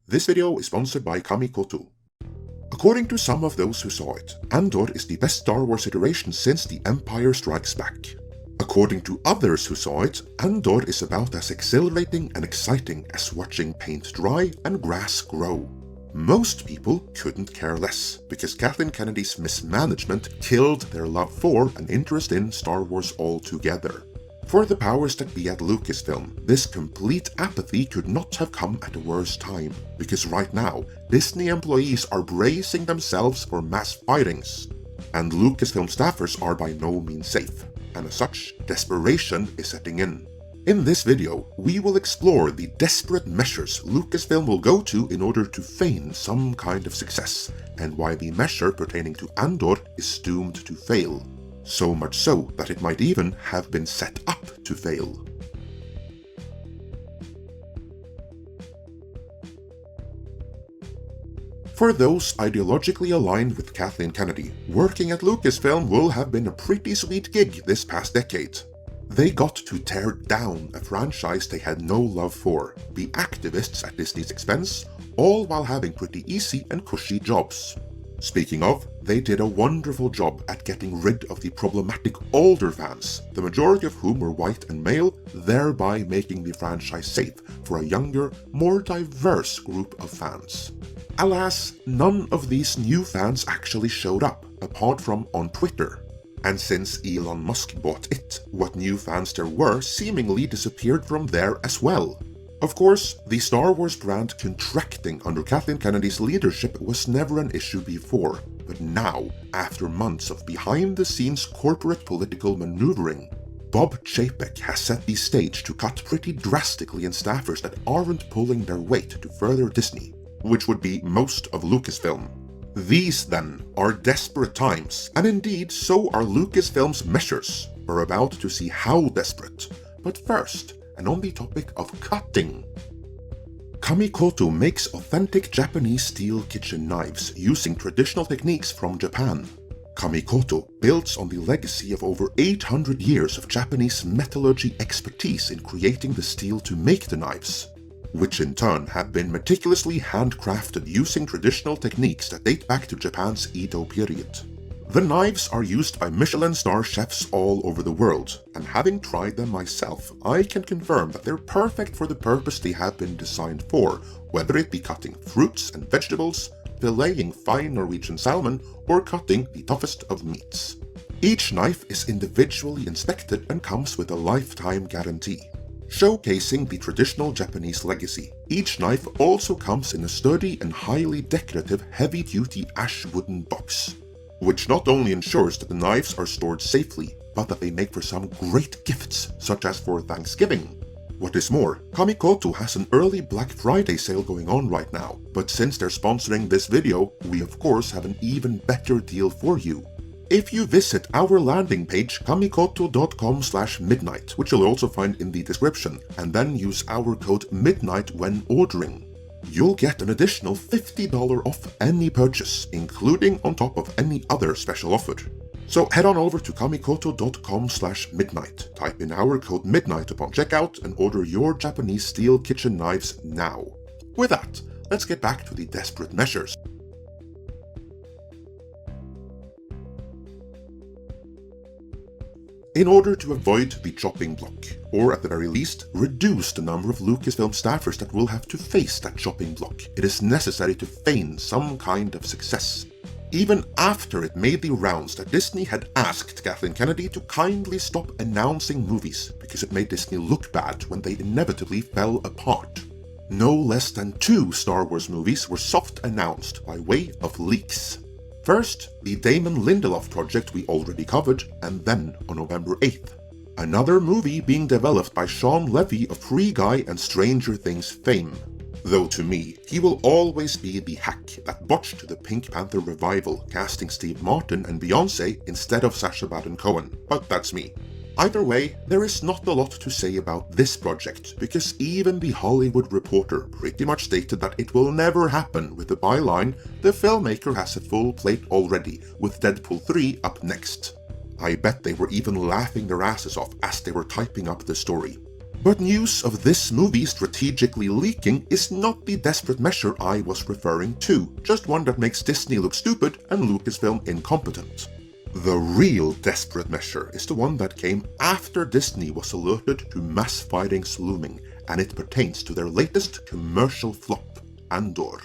This video is sponsored by Kamikoto. According to some of those who saw it, Andor is the best Star Wars iteration since The Empire Strikes Back. According to others who saw it, Andor is about as exhilarating and exciting as watching paint dry and grass grow. Most people couldn't care less, because Kathleen Kennedy's mismanagement killed their love for and interest in Star Wars altogether. For the powers that be at Lucasfilm, this complete apathy could not have come at a worse time, because right now, Disney employees are bracing themselves for mass firings, and Lucasfilm staffers are by no means safe, and as such, desperation is setting in. In this video, we will explore the desperate measures Lucasfilm will go to in order to feign some kind of success, and why the measure pertaining to Andor is doomed to fail. So much so that it might even have been set up to fail. For those ideologically aligned with Kathleen Kennedy, working at Lucasfilm will have been a pretty sweet gig this past decade. They got to tear down a franchise they had no love for, be activists at Disney's expense, all while having pretty easy and cushy jobs. Speaking of, they did a wonderful job at getting rid of the problematic older fans, the majority of whom were white and male, thereby making the franchise safe for a younger, more diverse group of fans. Alas, none of these new fans actually showed up, apart from on Twitter. And since Elon Musk bought it, what new fans there were seemingly disappeared from there as well. Of course, the Star Wars brand contracting under Kathleen Kennedy's leadership was never an issue before, but now, after months of behind-the-scenes corporate political maneuvering, Bob Chapek has set the stage to cut pretty drastically in staffers that aren't pulling their weight to further Disney, which would be most of Lucasfilm. These, then, are desperate times, and indeed so are Lucasfilm's measures. We're about to see how desperate, but first, and on the topic of cutting. Kamikoto makes authentic Japanese steel kitchen knives using traditional techniques from Japan. Kamikoto builds on the legacy of over 800 years of Japanese metallurgy expertise in creating the steel to make the knives, which in turn have been meticulously handcrafted using traditional techniques that date back to Japan's Edo period. The knives are used by Michelin star chefs all over the world, and having tried them myself, I can confirm that they're perfect for the purpose they have been designed for, whether it be cutting fruits and vegetables, filleting fine Norwegian salmon, or cutting the toughest of meats. Each knife is individually inspected and comes with a lifetime guarantee. Showcasing the traditional Japanese legacy, each knife also comes in a sturdy and highly decorative heavy-duty ash wooden box, which not only ensures that the knives are stored safely, but that they make for some great gifts, such as for Thanksgiving. What is more, Kamikoto has an early Black Friday sale going on right now, but since they're sponsoring this video, we of course have an even better deal for you. If you visit our landing page kamikoto.com/midnight, which you'll also find in the description, and then use our code MIDNIGHT when ordering, you'll get an additional $50 off any purchase, including on top of any other special offer. So head on over to kamikoto.com/midnight, type in our code MIDNIGHT upon checkout, and order your Japanese steel kitchen knives now. With that, let's get back to the desperate measures. In order to avoid the chopping block, or at the very least, reduce the number of Lucasfilm staffers that will have to face that chopping block, it is necessary to feign some kind of success. Even after it made the rounds that Disney had asked Kathleen Kennedy to kindly stop announcing movies because it made Disney look bad when they inevitably fell apart. No less than 2 Star Wars movies were soft announced by way of leaks. First, the Damon Lindelof project we already covered, and then on November 8th, another movie being developed by Sean Levy of Free Guy and Stranger Things fame. Though to me, he will always be the hack that botched the Pink Panther revival, casting Steve Martin and Beyoncé instead of Sacha Baron Cohen, but that's me. Either way, there is not a lot to say about this project, because even The Hollywood Reporter pretty much stated that it will never happen, with the byline, "The filmmaker has a full plate already, with Deadpool 3 up next." I bet they were even laughing their asses off as they were typing up the story. But news of this movie strategically leaking is not the desperate measure I was referring to, just one that makes Disney look stupid and Lucasfilm incompetent. The real desperate measure is the one that came after Disney was alerted to mass fightings looming, and it pertains to their latest commercial flop, Andor.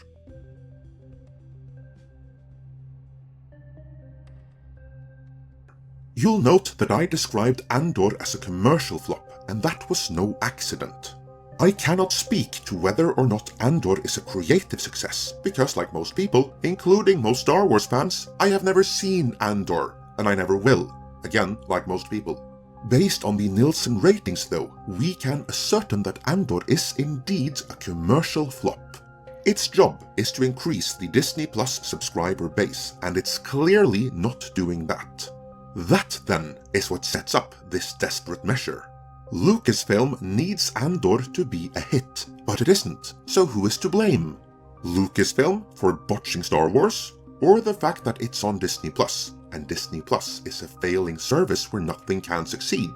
You'll note that I described Andor as a commercial flop, and that was no accident. I cannot speak to whether or not Andor is a creative success, because like most people, including most Star Wars fans, I have never seen Andor, and I never will, again like most people. Based on the Nielsen ratings though, we can ascertain that Andor is indeed a commercial flop. Its job is to increase the Disney Plus subscriber base, and it's clearly not doing that. That then is what sets up this desperate measure. Lucasfilm needs Andor to be a hit, but it isn't, so who is to blame? Lucasfilm for botching Star Wars, or the fact that it's on Disney Plus, and Disney Plus is a failing service where nothing can succeed?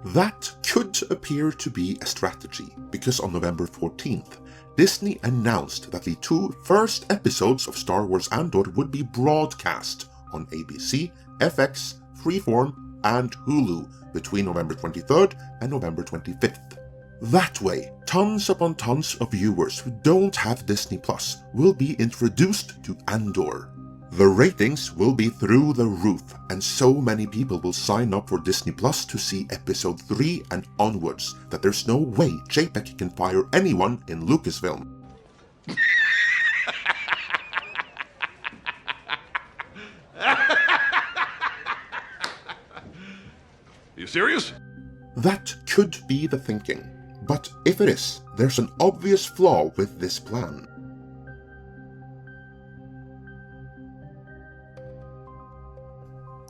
That could appear to be a strategy, because on November 14th, Disney announced that the 2 first episodes of Star Wars Andor would be broadcast on ABC, FX, Freeform, and Hulu between November 23rd and November 25th. That way, tons upon tons of viewers who don't have Disney Plus will be introduced to Andor. The ratings will be through the roof, and so many people will sign up for Disney Plus to see episode 3 and onwards that there's no way JPEG can fire anyone in Lucasfilm. You serious? That could be the thinking, but if it is, there's an obvious flaw with this plan.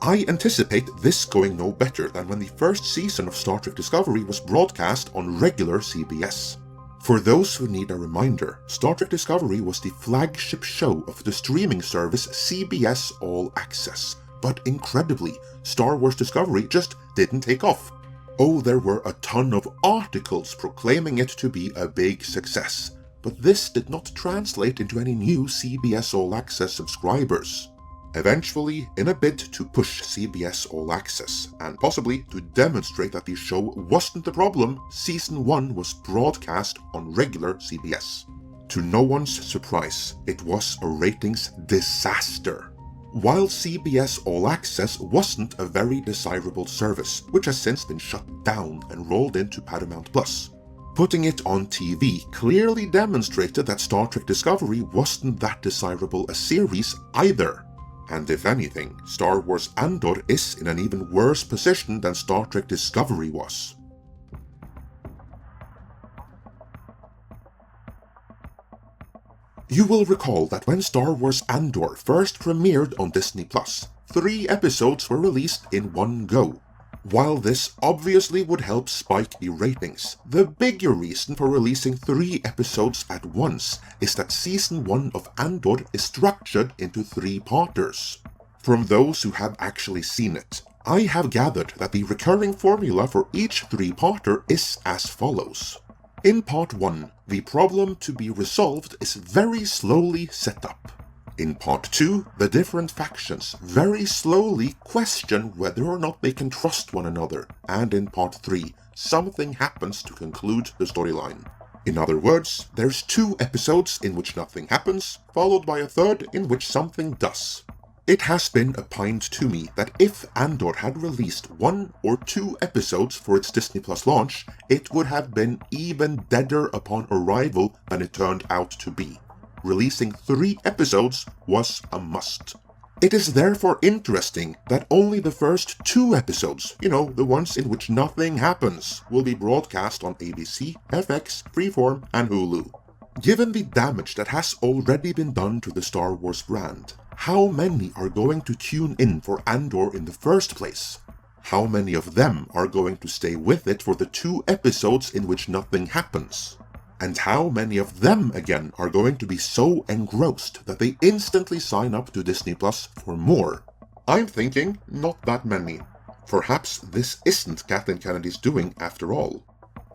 I anticipate this going no better than when the first season of Star Trek Discovery was broadcast on regular CBS. For those who need a reminder, Star Trek Discovery was the flagship show of the streaming service CBS All Access, but incredibly, Star Wars Discovery just didn't take off. Oh, there were a ton of articles proclaiming it to be a big success, but this did not translate into any new CBS All Access subscribers. Eventually, in a bid to push CBS All Access, and possibly to demonstrate that the show wasn't the problem, Season 1 was broadcast on regular CBS. To no one's surprise, it was a ratings disaster. While CBS All Access wasn't a very desirable service, which has since been shut down and rolled into Paramount Plus. Putting it on TV clearly demonstrated that Star Trek Discovery wasn't that desirable a series either. And if anything, Star Wars Andor is in an even worse position than Star Trek Discovery was. You will recall that when Star Wars Andor first premiered on Disney Plus, 3 episodes were released in one go. While this obviously would help spike the ratings, the bigger reason for releasing 3 episodes at once is that Season 1 of Andor is structured into 3-parters. From those who have actually seen it, I have gathered that the recurring formula for each 3-parter is as follows. In Part 1, the problem to be resolved is very slowly set up. In Part 2, the different factions very slowly question whether or not they can trust one another, and in Part 3, something happens to conclude the storyline. In other words, there's 2 episodes in which nothing happens, followed by a third in which something does. It has been opined to me that if Andor had released 1 or 2 episodes for its Disney Plus launch, it would have been even deader upon arrival than it turned out to be. Releasing 3 episodes was a must. It is therefore interesting that only the first 2 episodes, the ones in which nothing happens, will be broadcast on ABC, FX, Freeform, and Hulu. Given the damage that has already been done to the Star Wars brand, how many are going to tune in for Andor in the first place? How many of them are going to stay with it for the 2 episodes in which nothing happens? And how many of them, again, are going to be so engrossed that they instantly sign up to Disney Plus for more? I'm thinking not that many. Perhaps this isn't Kathleen Kennedy's doing after all.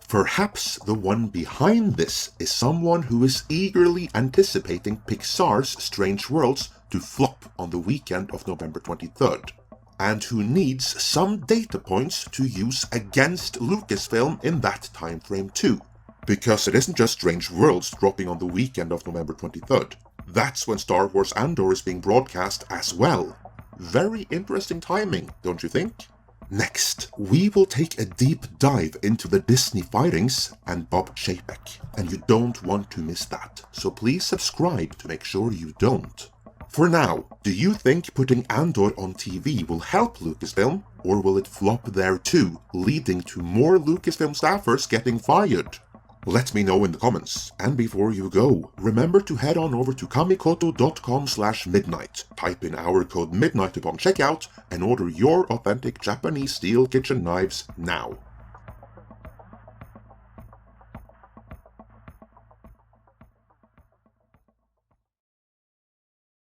Perhaps the one behind this is someone who is eagerly anticipating Pixar's Strange Worlds to flop on the weekend of November 23rd, and who needs some data points to use against Lucasfilm in that time frame too. Because it isn't just Strange Worlds dropping on the weekend of November 23rd. That's when Star Wars Andor is being broadcast as well. Very interesting timing, don't you think? Next, we will take a deep dive into the Disney firings and Bob Chapek, and you don't want to miss that, so please subscribe to make sure you don't. For now, do you think putting Andor on TV will help Lucasfilm, or will it flop there too, leading to more Lucasfilm staffers getting fired? Let me know in the comments, and before you go, remember to head on over to kamikoto.com/midnight, type in our code MIDNIGHT upon checkout, and order your authentic Japanese steel kitchen knives now.